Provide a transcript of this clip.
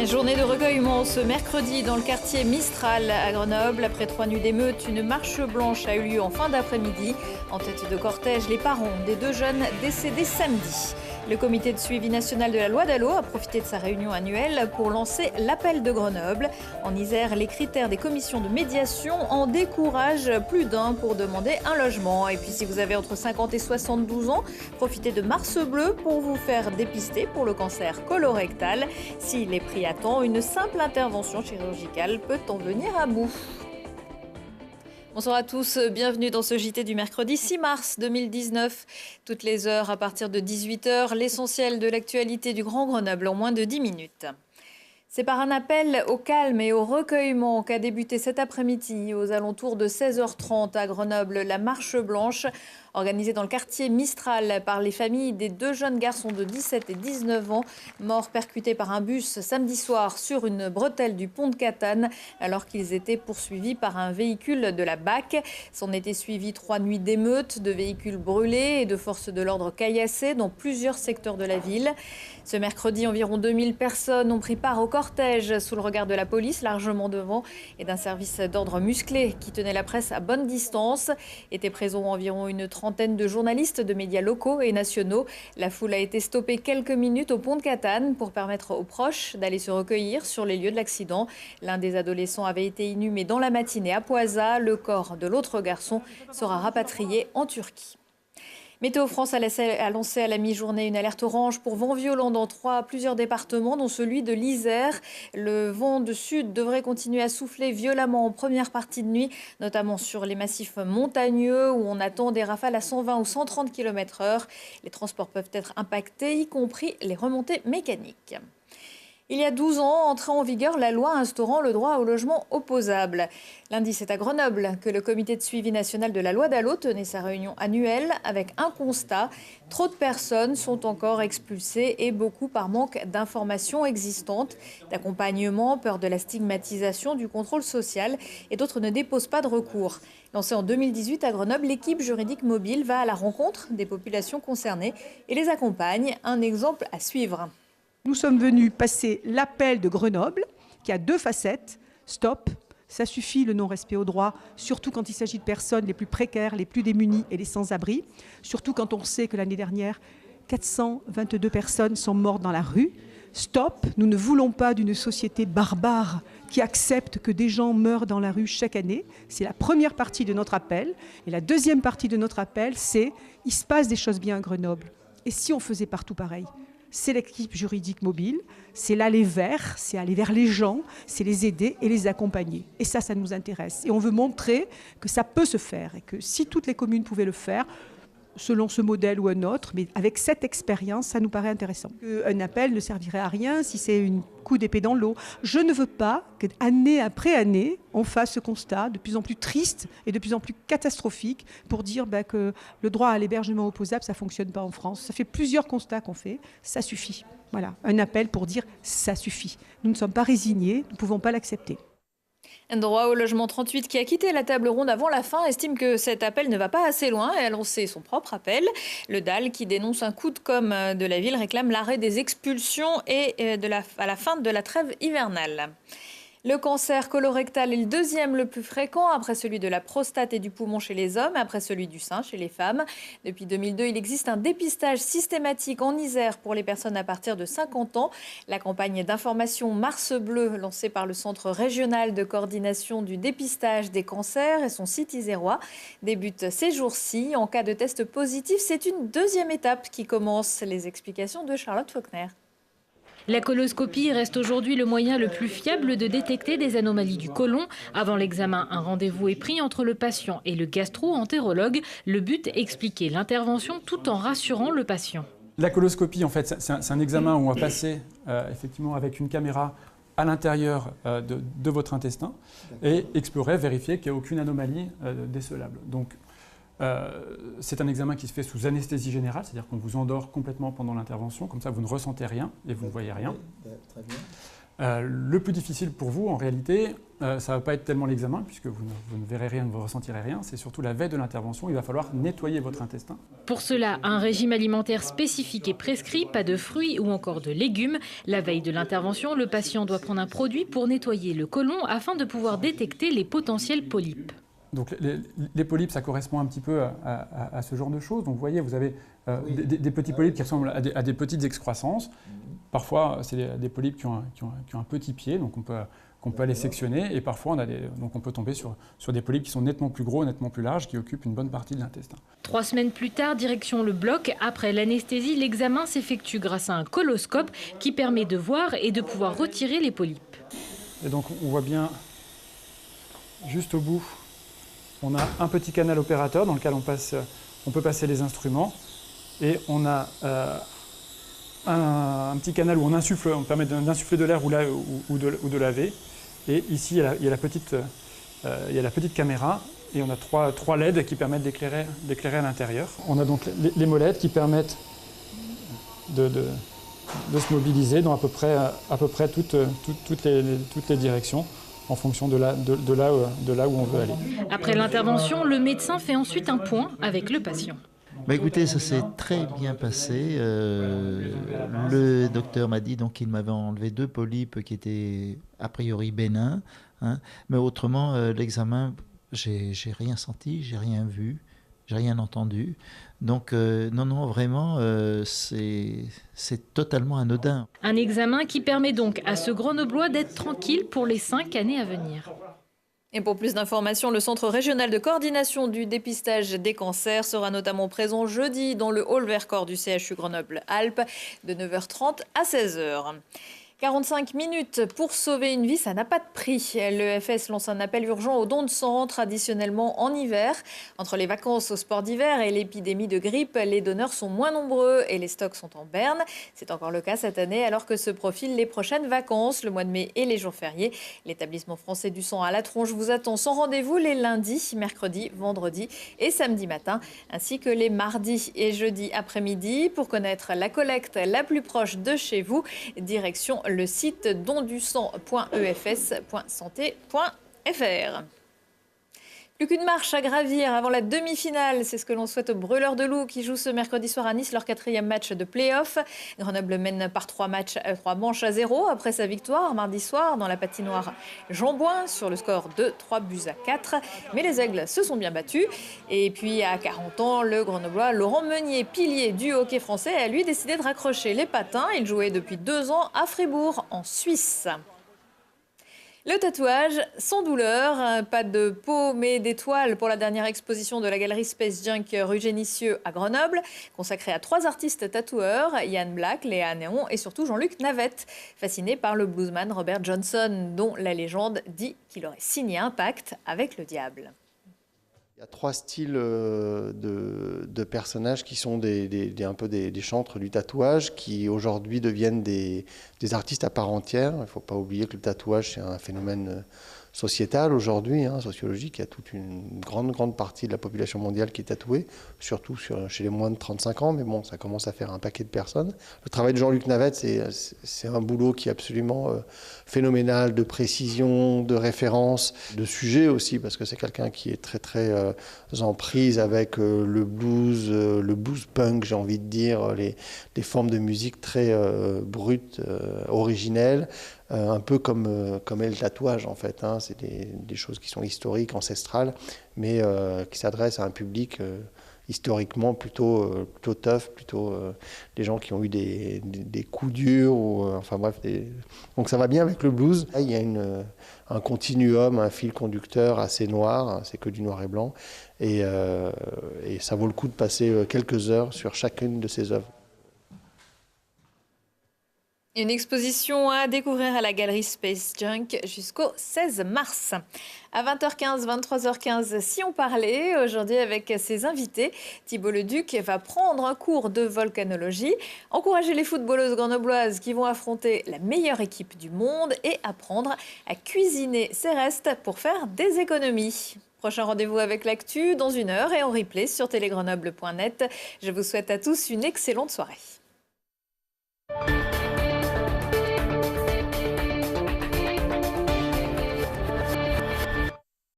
Journée de recueillement ce mercredi dans le quartier Mistral à Grenoble. Après 3 nuits d'émeute, une marche blanche a eu lieu en fin d'après-midi. En tête de cortège, les parents des 2 jeunes décédés samedi. Le comité de suivi national de la loi Dallot a profité de sa réunion annuelle pour lancer l'appel de Grenoble. En Isère, les critères des commissions de médiation en découragent plus d'un pour demander un logement. Et puis si vous avez entre 50 et 72 ans, profitez de Mars Bleu pour vous faire dépister pour le cancer colorectal. S'il est pris à temps, une simple intervention chirurgicale peut en venir à bout. Bonsoir à tous, bienvenue dans ce JT du mercredi 6 mars 2019. Toutes les heures à partir de 18h, l'essentiel de l'actualité du Grand Grenoble en moins de 10 minutes. C'est par un appel au calme et au recueillement qu'a débuté cet après-midi aux alentours de 16h30 à Grenoble la marche blanche organisée dans le quartier Mistral par les familles des 2 jeunes garçons de 17 et 19 ans morts percutés par un bus samedi soir sur une bretelle du pont de Catane alors qu'ils étaient poursuivis par un véhicule de la BAC. S'en étaient suivis 3 nuits d'émeutes, de véhicules brûlés et de forces de l'ordre caillassées dans plusieurs secteurs de la ville. Ce mercredi, environ 2000 personnes ont pris part au cortège sous le regard de la police, largement devant, et d'un service d'ordre musclé qui tenait la presse à bonne distance. Étaient présents environ une trentaine de journalistes de médias locaux et nationaux. La foule a été stoppée quelques minutes au pont de Catane pour permettre aux proches d'aller se recueillir sur les lieux de l'accident. L'un des adolescents avait été inhumé dans la matinée à Poisa. Le corps de l'autre garçon sera rapatrié en Turquie. Météo France a lancé à la mi-journée une alerte orange pour vent violent dans plusieurs départements, dont celui de l'Isère. Le vent de sud devrait continuer à souffler violemment en première partie de nuit, notamment sur les massifs montagneux où on attend des rafales à 120 ou 130 km/h. Les transports peuvent être impactés, y compris les remontées mécaniques. Il y a 12 ans, entrait en vigueur la loi instaurant le droit au logement opposable. Lundi, c'est à Grenoble que le comité de suivi national de la loi Dallot tenait sa réunion annuelle avec un constat. Trop de personnes sont encore expulsées et beaucoup par manque d'informations existantes, d'accompagnement, peur de la stigmatisation, du contrôle social et d'autres ne déposent pas de recours. Lancée en 2018 à Grenoble, l'équipe juridique mobile va à la rencontre des populations concernées et les accompagne. Un exemple à suivre. Nous sommes venus passer l'appel de Grenoble, qui a 2 facettes. Stop, ça suffit le non-respect au droit, surtout quand il s'agit de personnes les plus précaires, les plus démunies et les sans-abri. Surtout quand on sait que l'année dernière, 422 personnes sont mortes dans la rue. Stop, nous ne voulons pas d'une société barbare qui accepte que des gens meurent dans la rue chaque année. C'est la première partie de notre appel. Et la deuxième partie de notre appel, c'est « il se passe des choses bien à Grenoble ». Et si on faisait partout pareil ? C'est l'équipe juridique mobile, c'est l'aller vers, c'est aller vers les gens, c'est les aider et les accompagner. Et ça nous intéresse. Et on veut montrer que ça peut se faire et que si toutes les communes pouvaient le faire, selon ce modèle ou un autre, mais avec cette expérience, ça nous paraît intéressant. Un appel ne servirait à rien si c'est un coup d'épée dans l'eau. Je ne veux pas qu'année après année, on fasse ce constat de plus en plus triste et de plus en plus catastrophique pour dire que le droit à l'hébergement opposable, ça ne fonctionne pas en France. Ça fait plusieurs constats qu'on fait, ça suffit. Voilà, un appel pour dire ça suffit. Nous ne sommes pas résignés, nous ne pouvons pas l'accepter. Un droit au logement 38 qui a quitté la table ronde avant la fin estime que cet appel ne va pas assez loin et a lancé son propre appel. Le DAL qui dénonce un coup de com' de la ville réclame l'arrêt des expulsions et à la fin de la trêve hivernale. Le cancer colorectal est le 2e le plus fréquent après celui de la prostate et du poumon chez les hommes, après celui du sein chez les femmes. Depuis 2002, il existe un dépistage systématique en Isère pour les personnes à partir de 50 ans. La campagne d'information Mars Bleu, lancée par le Centre régional de coordination du dépistage des cancers et son site isérois, débute ces jours-ci. En cas de test positif, c'est une 2e étape qui commence. Les explications de Charlotte Faulkner. La coloscopie reste aujourd'hui le moyen le plus fiable de détecter des anomalies du côlon. Avant l'examen, un rendez-vous est pris entre le patient et le gastro-entérologue. Le but, expliquer l'intervention tout en rassurant le patient. La coloscopie, en fait, c'est un examen où on va passer effectivement avec une caméra à l'intérieur de votre intestin et explorer, vérifier qu'il n'y a aucune anomalie décelable. Donc, c'est un examen qui se fait sous anesthésie générale, c'est-à-dire qu'on vous endort complètement pendant l'intervention, comme ça vous ne ressentez rien et vous ne voyez rien. Très bien. Le plus difficile pour vous, en réalité, ça ne va pas être tellement l'examen, puisque vous ne verrez rien, vous ne ressentirez rien. C'est surtout la veille de l'intervention. Il va falloir nettoyer votre intestin. Pour cela, un régime alimentaire spécifique est prescrit, pas de fruits ou encore de légumes. La veille de l'intervention, le patient doit prendre un produit pour nettoyer le côlon afin de pouvoir détecter les potentiels polypes. Donc les polypes, ça correspond un petit peu à ce genre de choses. Donc vous voyez, vous avez des petits polypes qui ressemblent à des petites excroissances. Parfois, c'est des polypes qui ont un petit pied, donc qu'on peut aller sectionner. Et parfois, donc on peut tomber sur des polypes qui sont nettement plus gros, nettement plus larges, qui occupent une bonne partie de l'intestin. 3 semaines plus tard, direction le bloc. Après l'anesthésie, l'examen s'effectue grâce à un coloscope qui permet de voir et de pouvoir retirer les polypes. Et donc on voit bien, juste au bout, on a un petit canal opérateur dans lequel on peut passer les instruments. Et on a un petit canal où on permet d'insuffler de l'air ou de laver. Et ici, il y a la petite caméra et on a trois LED qui permettent d'éclairer à l'intérieur. On a donc les molettes qui permettent de se mobiliser dans à peu près toutes les directions en fonction de là où on veut aller. Après l'intervention, le médecin fait ensuite un point avec le patient. Bah écoutez, ça s'est très bien passé. Le docteur m'a dit donc qu'il m'avait enlevé 2 polypes qui étaient a priori bénins, hein. Mais autrement, l'examen, j'ai rien senti, j'ai rien vu, j'ai rien entendu. Donc non, vraiment, c'est totalement anodin. Un examen qui permet donc à ce Grenoblois d'être tranquille pour les 5 années à venir. Et pour plus d'informations, le Centre régional de coordination du dépistage des cancers sera notamment présent jeudi dans le hall Vercors du CHU Grenoble-Alpes de 9h30 à 16h. 45 minutes pour sauver une vie, ça n'a pas de prix. L'EFS lance un appel urgent aux dons de sang traditionnellement en hiver. Entre les vacances au sport d'hiver et l'épidémie de grippe, les donneurs sont moins nombreux et les stocks sont en berne. C'est encore le cas cette année alors que se profilent les prochaines vacances, le mois de mai et les jours fériés. L'établissement français du sang à la Tronche vous attend sans rendez-vous les lundis, mercredis, vendredis et samedi matin, ainsi que les mardis et jeudis après-midi. Pour connaître la collecte la plus proche de chez vous, direction le site dondusang.efs.santé.fr. Plus qu'une marche à gravir avant la demi-finale, c'est ce que l'on souhaite aux Brûleurs de Loup qui jouent ce mercredi soir à Nice leur 4e match de play-off. Grenoble mène par 3 manches à 0 après sa victoire mardi soir dans la patinoire Jean Bouin sur le score de 3-4. Mais les Aigles se sont bien battus. Et puis à 40 ans, le Grenoblois Laurent Meunier, pilier du hockey français, a lui décidé de raccrocher les patins. Il jouait depuis 2 ans à Fribourg en Suisse. Le tatouage, sans douleur, pas de peau mais d'étoiles pour la dernière exposition de la galerie Space Junk rue Génissieux à Grenoble, consacrée à 3 artistes tatoueurs, Yann Black, Léa Néon et surtout Jean-Luc Navette, fasciné par le bluesman Robert Johnson, dont la légende dit qu'il aurait signé un pacte avec le diable. Il y a 3 styles de personnages qui sont un peu des chantres du tatouage, qui aujourd'hui deviennent des artistes à part entière. Il ne faut pas oublier que le tatouage, c'est un phénomène sociétal aujourd'hui, sociologique. Il y a toute une grande partie de la population mondiale qui est tatouée, surtout chez les moins de 35 ans, mais bon, ça commence à faire un paquet de personnes. Le travail de Jean-Luc Navette, c'est un boulot qui est absolument phénoménal, de précision, de référence, de sujet aussi, parce que c'est quelqu'un qui est très en prise avec le blues punk, j'ai envie de dire, les formes de musique très brutes, originelles, un peu comme est le tatouage en fait. C'est des choses qui sont historiques, ancestrales, mais qui s'adressent à un public historiquement plutôt tough, plutôt des gens qui ont eu des coups durs, enfin bref. Donc ça va bien avec le blues. Là, il y a un continuum, un fil conducteur assez noir, c'est que du noir et blanc, et ça vaut le coup de passer quelques heures sur chacune de ces œuvres. Une exposition à découvrir à la galerie Space Junk jusqu'au 16 mars. À 20h15, 23h15, si on parlait aujourd'hui avec ses invités, Thibault Leduc va prendre un cours de volcanologie, encourager les footballeuses grenobloises qui vont affronter la meilleure équipe du monde et apprendre à cuisiner ses restes pour faire des économies. Prochain rendez-vous avec l'actu dans 1 heure et en replay sur télégrenoble.net. Je vous souhaite à tous une excellente soirée.